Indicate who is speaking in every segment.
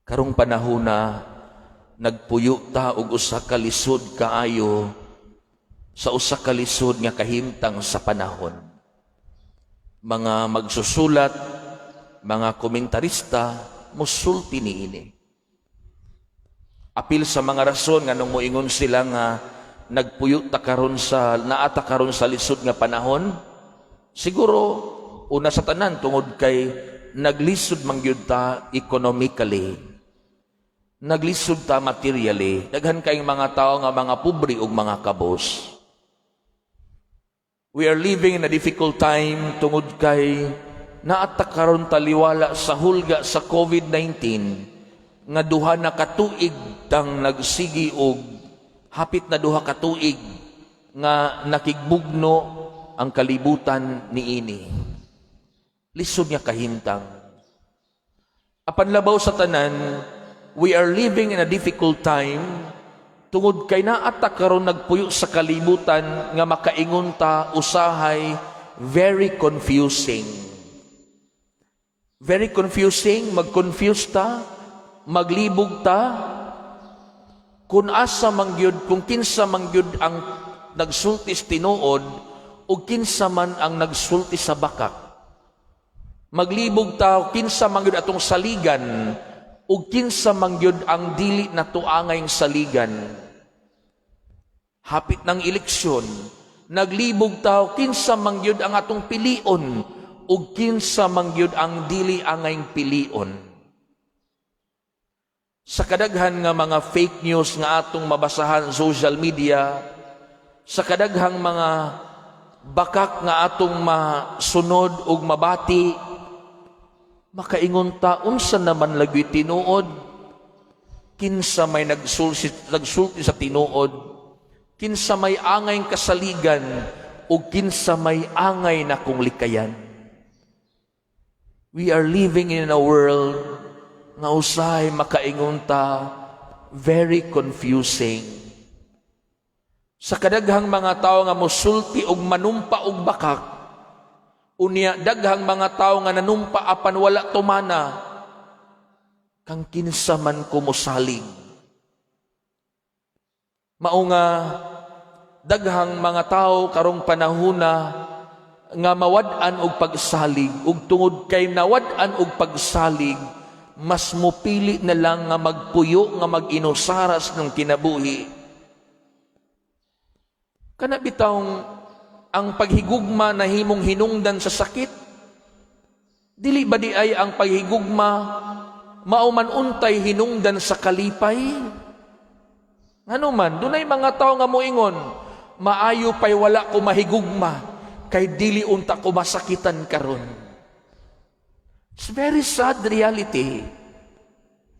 Speaker 1: Karong panahon na nagpuyo ta og usa ka lisod kaayo sa usa ka lisod nga kahimtang sa panahon. Mga magsusulat, mga komentarista, musulti niini. Apil sa mga rason nga nung moingon sila nga nagpuyo ta karon sa naata karon sa lisod nga panahon. Siguro una sa tanan tungod kay naglisod man gyud ta economically. Naglisod ta materially. Daghan kayong mga tao nga mga pobre ug mga kabos. We are living in a difficult time tungod kay naata karon taliwala sa hulga sa COVID-19 nga duha na katuig tang nagsigi og hapit na duha ka tuig nga nakigbugno ang kalibutan niini. Lisod nga kahimtang. Apan labaw sa tanan, we are living in a difficult time tungod kay naata karon nagpuyo sa kalibutan nga makaingon ta usahay very confusing. Very confusing, mag-confuse ta, maglibog ta, kung asa mangyud, kung kinsa mangyud ang nagsulti sa tinuod, o kinsa man ang nagsulti sa bakak. Maglibog ta, kinsa mangyud atong saligan, o kinsa mangyud ang dili na tuangayng saligan. Hapit ng eleksyon, naglibog ta, kinsa mangyud ang atong pilion, o kinsa mangyud ang dili angayng pilion. Sa kadaghan nga mga fake news nga atong mabasahan sa social media, sa kadaghang mga bakak nga atong masunod ug mabati, makaingon ta unsa naman lagi tinuod, kinsa may nagsulti sa tinuod, kinsa may angay kasaligan, ug kinsa may angay na kung likayan. We are living in a world nga usahay makaingon ta very confusing. Sa kadaghang mga tao nga mosulti og manumpa og bakak, unya daghang mga tao nga nanumpa apan wala tumana, kang kinsa man kumusalig. Mao nga daghang mga tao karong panahona nga mawad-an og pagsalig, ug tungod kay nawad-an og pagsalig, mas mupili na lang nga magpuyo nga mag-inusaras ng kinabuhi. Kana bitawng ang paghigugma na himong hinungdan sa sakit, dili ba di ay ang paghigugma mauman untay hinungdan sa kalipay? Ngano man, dunay mga tao nga moingon, maayo pay wala ko mahigugma, kay dili unta ko masakitan karon. It's very sad reality.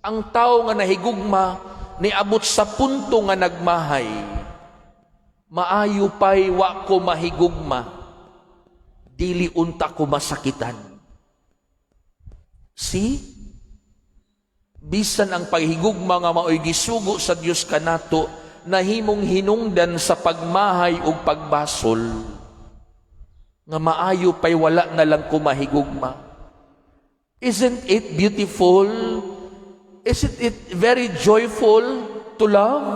Speaker 1: Ang tao nga nahigugma, niabot sa punto nga nagmahay, maayo pay wa ko mahigugma, dili unta ko masakitan. See? Bisan ang paghigugma nga maoy gisugo sa Dios kanato, nahimong hinungdan sa pagmahay ug pagbasol, nga maayo pay wala na lang ko mahigugma. Isn't it beautiful? Isn't it very joyful to love?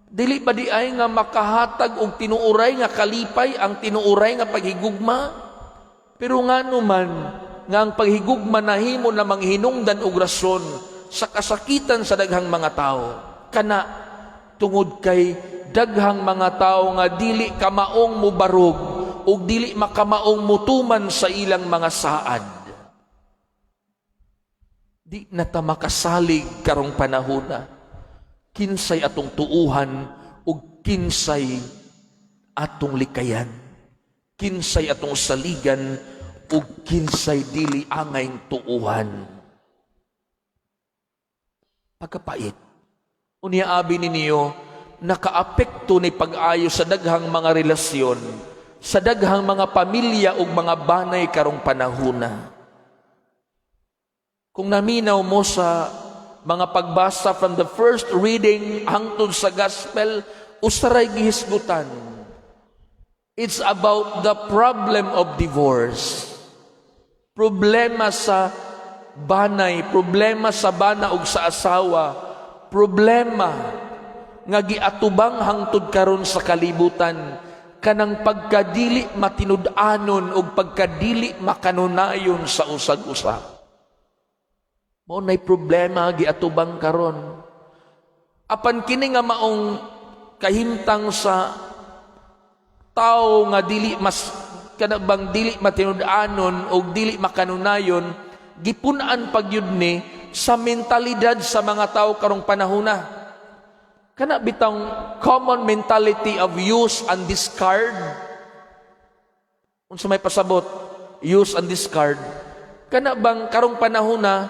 Speaker 1: Dili ba di ay nga makahatag og tinuuray nga kalipay ang tinuuray nga paghigugma? Pero nga naman, nga ang paghigugma nahimo namang hinungdan og rason sa kasakitan sa daghang mga tao. Kana tungod kay daghang mga tao nga dili kamaong mubarog ug dili makamaong mutuman sa ilang mga saad. Di na ta makasalig karong panahona. Kinsay atong tuuhan ug kinsay atong likayan. Kinsay atong saligan ug kinsay dili angayng tuuhan. Pagkapait. Unya abi ninyo, nakaapekto ni pag-ayo sa daghang mga relasyon, sa daghang mga pamilya ug mga banay karong panahona. Kung naminaw mo sa mga pagbasa from the first reading hangtod sa gospel, usaray gihisgutan. It's about the problem of divorce. Problema sa banay, problema sa bana ug sa asawa, problema nga giatubang hangtod karon sa kalibutan, kanang pagkadili matinud-anon ug pagkadili makanunayon sa usag-usa. Mao nay problema giatubang karon. Apan kini nga maong kahimtang sa tao nga dili mas kanabang dili matinud-anon ug dili makanunayon, gipun-an pagyud ni sa mentalidad sa mga tao karong panahona. Kana bitang common mentality of use and discard. Unsa may pasabot, use and discard. Kana bang karong panahona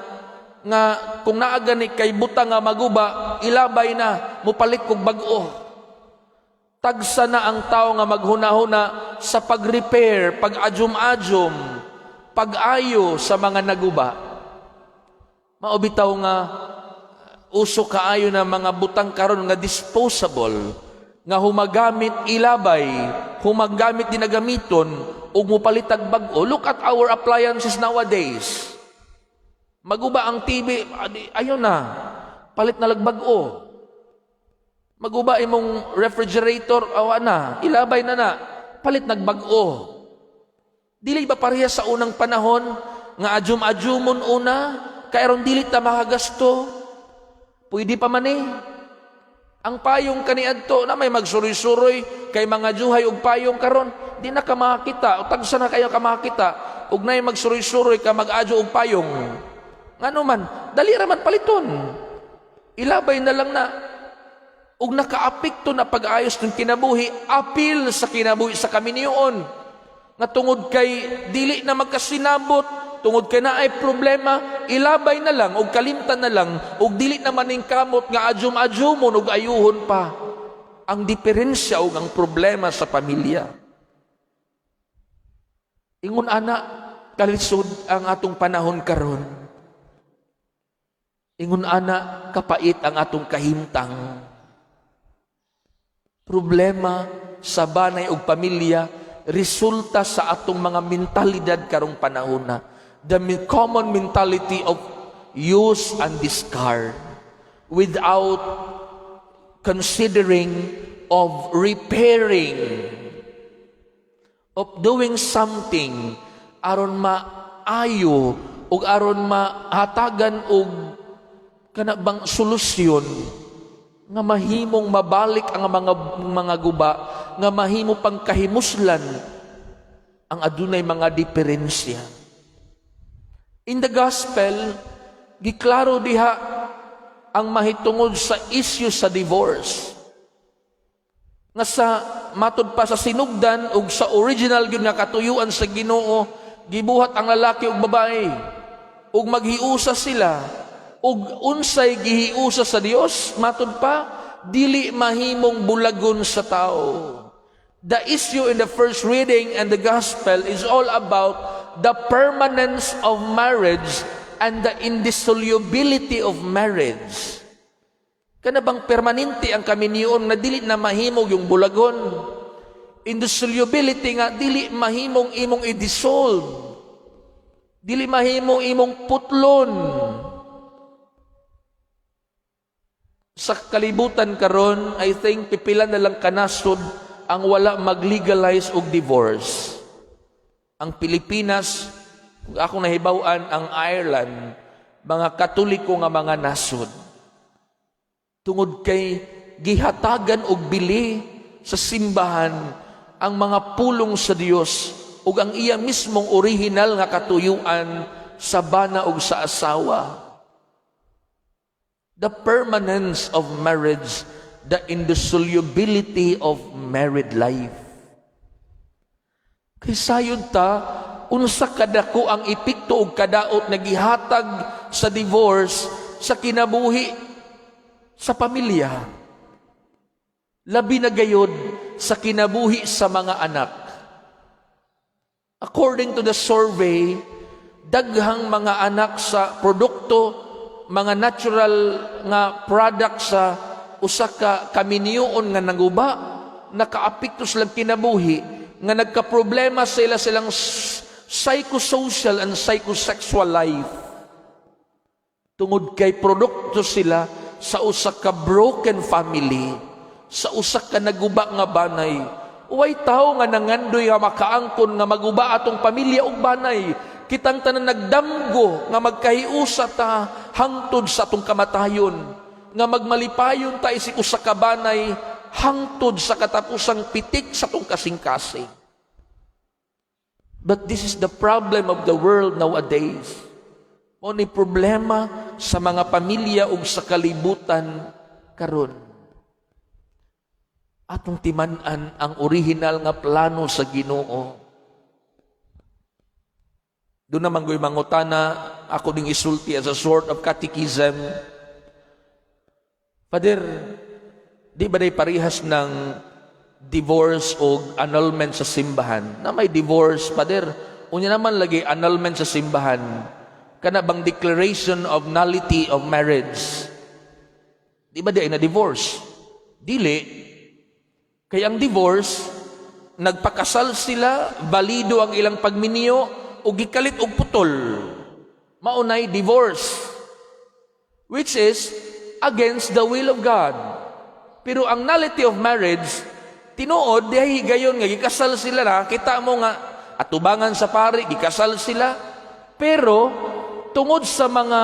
Speaker 1: nga kung naa gani kay butang nga maguba, ilabay na, mupalit kog bag-o. Tagsa na ang tao nga maghunahuna sa pag-repair, pag-ajom-ajom, pag-ayo sa mga naguba. Mao bitaw nga uso kaayo na mga butang karon nga disposable, nga humagamit ilabay, humagamit dinagamiton, ug mupalitag bag-o. Look at our appliances nowadays. Maguba ang TV, ayun na, palit na lagbag-o. Maguba imong refrigerator, awa na, ilabay na, palit nagbag-o. Dili ba pareha sa unang panahon, nga ajum-ajumon una, kayron dili ta makagasto, pwede pa man ang payong kaniadto na may magsuroy-suroy kay mga juhay og payong karon, di na ka makakita, o tagsa na kayo ka makakita, ug nay magsuroy-suroy ka mag-adyo og payong. Ngano man, dali ra man paliton. Ilabay na lang na. Ug nakaapekto na pag-ayos ng kinabuhi, apil sa kinabuhi sa kaminiyon. Nga tungod kay dili na magkasinabot, tungod kay na ay problema, ilabay na lang, ug kalimtan na lang, ug dili na maning kamot nga ajum-ajumon ug ayuhon pa. Ang diferensya ug ang problema sa pamilya. Ingon ana, kalisod ang atong panahon karon. Ingon ana, kapait ang atong kahimtang. Problema sa banay ug pamilya resulta sa atong mga mentalidad karong panahon na. The common mentality of use and discard without considering of repairing, of doing something aron maayo ug aron mahatagan og kanabang solusyon nga mahimong mabalik ang mga guba, nga mahimo pang kahimuslan ang adunay mga diferensya. In the gospel, giklaro diha ang mahitungod sa issue sa divorce. Nga sa matud pa sa sinugdan ug sa original gyud nga katuyuan sa Ginoo, gibuhat ang lalaki ug babae ug maghiusa sila. Ug unsay gihiusa sa Dios, matud pa, dili mahimong bulagon sa tao. The issue in the first reading and the gospel is all about the permanence of marriage and the indissolubility of marriage. Kana bang permanente ang kaminiyon na dili na mahimong yung bulagon? Indissolubility nga dili mahimong imong i-dissolve. Dili mahimong imong putlon. Sa kalibutan karon, I think pipila na lang kanasod ang wala mag-legalize og divorce. Ang Pilipinas, ako nahibawan, ang Ireland, mga Katoliko nga mga nasod. Tungod kay gihatagan og bili sa simbahan ang mga pulong sa Dios ug ang iya mismong original nga katuyuan sa bana ug sa asawa. The permanence of marriage, the indissolubility of married life. Kay sayod ta, unsa kadako ang epekto ug kadaot na gihatag sa divorce sa kinabuhi sa pamilya. Labi na gayod sa kinabuhi sa mga anak. According to the survey, daghang mga anak sa produkto, mga natural nga product sa usa ka kaminiyoon nga naguba, nakaapekto silang kinabuhi, nga nagka-problema silang psychosocial and psychosexual life. Tungod kay produkto sila sa usa ka broken family, sa usa ka naguba nga banay. Uway tao nga nangandoy nga makaangkon nga maguba atong pamilya ug banay. Kitang tanan nagdamgo nga magkahiusa ta hangtod sa atong kamatayon, nga magmalipayon ta isig usa ka banay hangtod sa katapusang pitik sa atong kasing-kasing. But this is the problem of the world nowadays. O ni problema sa mga pamilya ug sa kalibutan karon. Atong timan-an ang original nga plano sa Ginoo. Doon naman ko'y mangutana, ako ding isulti as a sort of catechism. Father, di ba day parihas ng divorce o annulment sa simbahan? Na may divorce, Father, unya naman lagi annulment sa simbahan. Kana bang declaration of nullity of marriage? Di ba di na divorce? Dili. Kaya ang divorce, nagpakasal sila, balido ang ilang pagminyo, o gikalit og putol. Maunay divorce, which is against the will of God. Pero ang nullity of marriage, tinuod, dihay higayon nga, gikasal sila na, kita mo nga, atubangan sa pari, gikasal sila, pero, tungod sa mga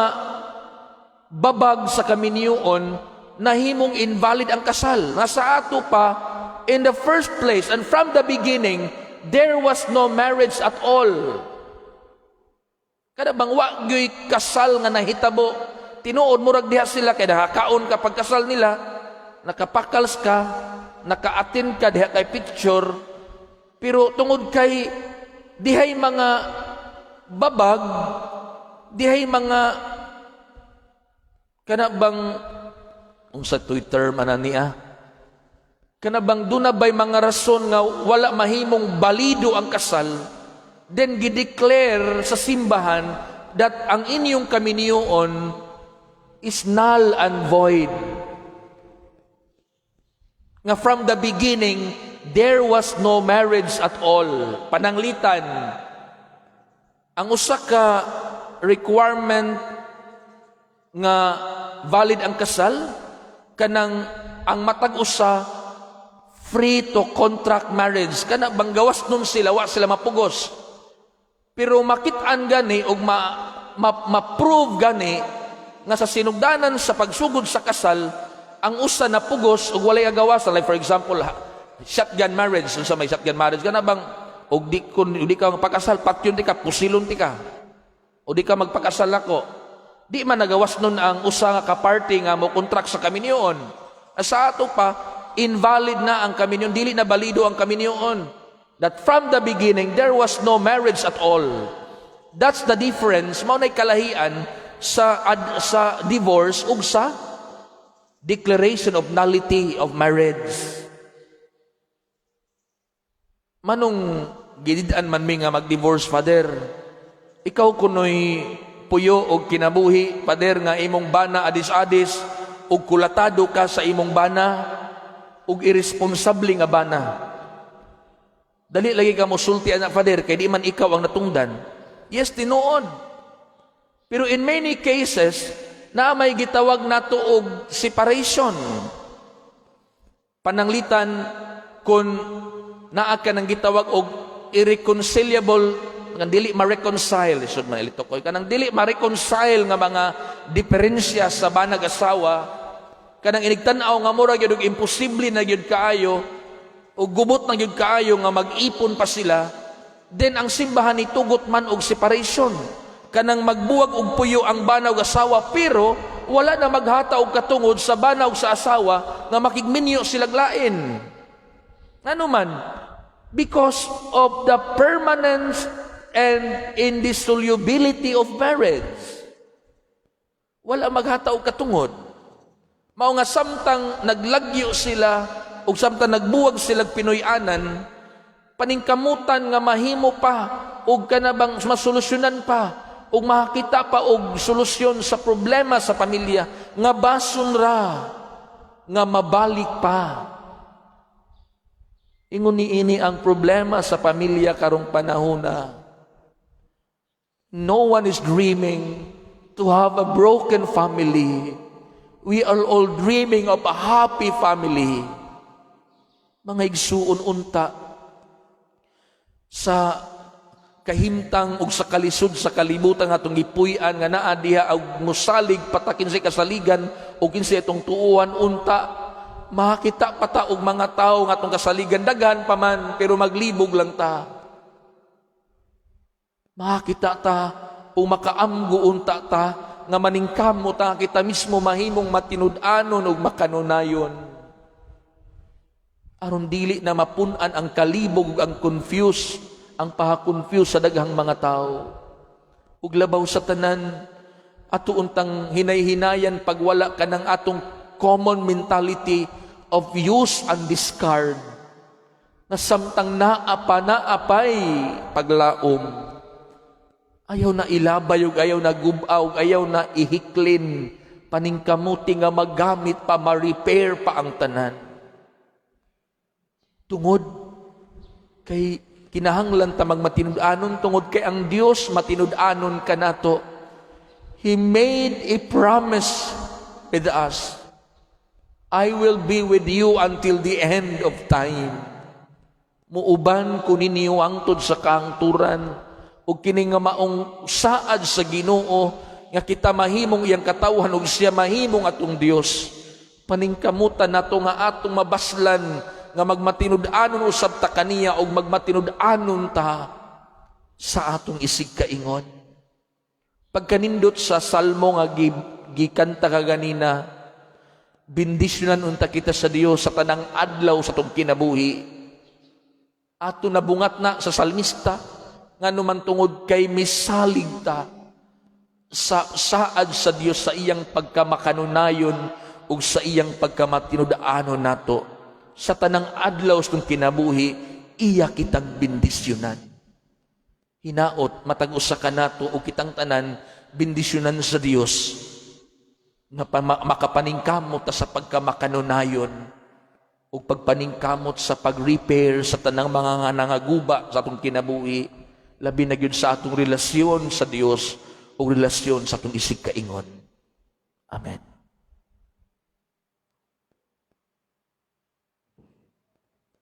Speaker 1: babag sa kaminyoon, nahimong invalid ang kasal. Nasa ato pa, in the first place, and from the beginning, there was no marriage at all. Kada bang wagyoy kasal nga nahitabo, tinuod murag diha sila, kaya nakakaon ka pagkasal nila, nakapakals ka, naka-attend ka diha kay picture, pero tungod kay dihay mga babag, dihay mga kanabang sa Twitter mananiya kanabang dunabay mga rason nga wala mahimong balido ang kasal, then gideclare sa simbahan that ang inyong kaminyoon is null and void, nga from the beginning there was no marriage at all. Pananglitan, ang usa ka requirement nga valid ang kasal, kanang ang matag usa free to contract marriage. Kana bang gawas nun sila, wa sila mapugos. Pero makit-an gani o ma-prove gani nga sa sinugdanan sa pagsugod sa kasal, ang usa na pugos o walay agawasan. Like for example, shotgun marriage. Sa may shotgun marriage, kana bang og di ka magpakasal, patyon di ka, pusilon di ka. O di ka magpakasal ako. Di man nagawas nun ang usa nga ka-party nga mo contract sa kaminyoon. Sa ato pa, invalid na ang kaminyoon, dili na balido ang kaminyoon. That from the beginning, there was no marriage at all. That's the difference. Mao nay kalahian sa divorce ug sa declaration of nullity of marriage. Manong gididaan man mi nga mag-divorce, Father, ikaw kunoy puyo og kinabuhi, Pader, nga imong bana adis-adis, ug kulatado ka sa imong bana, ug irresponsable nga bana. Dali lagi ka mosulti, anak Pader, kay di man ikaw ang natungdan. Yes, tinuod. Pero in many cases, na may gitawag nato og separation. Pananglitan, kung naa ka nang gitawag og irreconcilable, kanang dili ma-reconcile, isod man ilito ko, kanang dili ma-reconcile nga mga diferensya sa banag asawa, kanang inigtanaw nga mura gyud og imposible na gyud kaayo, o gubot na gyud kaayo nga mag-ipon pa sila, then ang simbahan ni tugot man og separation, kanang magbuwag og puyo ang banaw asawa, pero wala na maghata og katungod sa banaw sa asawa nga makigminyo silang lain. Ano man? Because of the permanence and indissolubility of marriage. Wala maghata og katungod. Mao nga samtang naglagyo sila ug samtang nagbuwag sila Pinoy-anan, paningkamutan nga mahimo pa ug kanabang masolusyonan pa ug makakita pa og solusyon sa problema sa pamilya, nga basun ra nga mabalik pa. Ingon niini ang problema sa pamilya karong panahona. No one is dreaming to to have a broken family. We are all dreaming of a happy family. Mga igsuon unta, sa kahimtang ug sa kalisod sa kalibutan nga atong gipuy-an nga naa diha og musalig patakin sa kasaligan o kinsa itong tuuan unta, makita pa ta og mga tao nga atong kasaligan daghan pa man pero maglibog lang ta. Makita ta o makaamgo unta ta nga maningkamo ta kita mismo mahimong matinud-anon ug makanunayon. Aron dili na mapun-an ang kalibog ug ang confuse, ang paha-confuse sa daghang mga tao. Ug labaw sa tanan, ato untang hinay-hinayan pagwala ka ng atong common mentality of use and discard. Na samtang naapay paglaom. Ayaw na ilabay ug ayaw na gubaw, ayaw na ihiklin, paningkamuti nga magamit pa, ma-repair pa ang tanan. Tungod kay kinahanglan ta magmatinud-anon, tungod kay ang Dios matinud-anon kanato. He made a promise with us. I will be with you until the end of time. Muuban ko ninyo angtod sa kaangturan o kini nga maong saad sa Ginoo nga kita mahimong iyang katawhan ug siya mahimong atong Dios. Paningkamutan nato nga atong mabaslan nga magmatinud-anon usab ta kaniya ug magmatinud-anon ta sa atong isig kaingon. Pagkanindot sa salmo nga gikanta kaganina, bendisyonan unta kita sa Dios sa tanang adlaw sa atong kinabuhi. Ato nabungat na sa salmista nga numan tungod kay misalig ta sa saad sa Dios sa iyang pagkamakanunayon ug sa iyang pagkamatinud-anon nato. Sa tanang adlaw sa kinabuhi, iya kitang bendisyonan. Hinaot, matag usa ka nato o kitang tanan, bendisyonan sa Dios na makapaningkamot ta sa pagkamakanunayon o pagpaningkamot sa pag-repair sa tanang mga nangaguba sa atong kinabuhi, labi na gyud sa atong relasyon sa Dios o relasyon sa atong isig kaingon. Amen.